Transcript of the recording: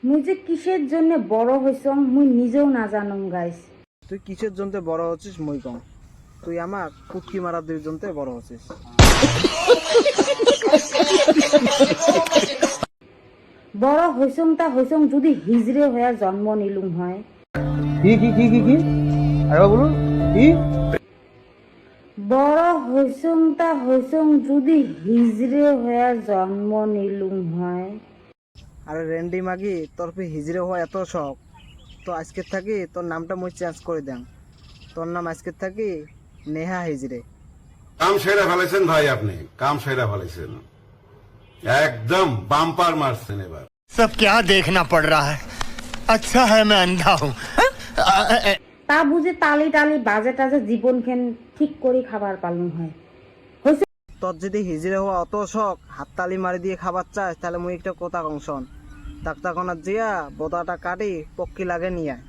মুই যে কিসের জন্য বড় হইছং মুই নিজেও না জানুম গাইস। তুই কিসের জন্য বড় হচ্ছিস মই কম, তুই আমার পুটকি মারা দুই জন্য বড় হচ্ছিস। বড় হইছং যদি হিজড়ে হয়ে জন্ম নিলুম হয়। কি কি কি কি কি আরে বলুন কি? বড় হইছং যদি হিজড়ে হয়ে জন্ম নিলুম হয়। আরে রেন্ডি মাগি, তোর হিজড়ে হওয়া এত শখ, তো আজকের থাকি তোর নামটা মুই চেঞ্জ করে দেন। তোর নাম আজকের থাকি নেহা হিজড়ে। কাম সেরা ফেলেছেন ভাই, আপনি কাম সেরা ফেলেছেন, একদম বাম্পার মারছেন এবার। सब क्या देखना पड़ रहा है, अच्छा है मैं अंधा हूँ। তা বুঝে তালি টালি বাজে টাজে জীবন খেন ঠিক করে খাবার পালন হয়। তোর যদি হিজড়ে হওয়া অত শখ, হাততালি মারি দিয়ে খাবার চাস, তাহলে মুই একটা কথা কংশন, ডাক্তার কোনার জিয়া বোতাটা কাটি পক্ষী লাগে নিয়ে আয়।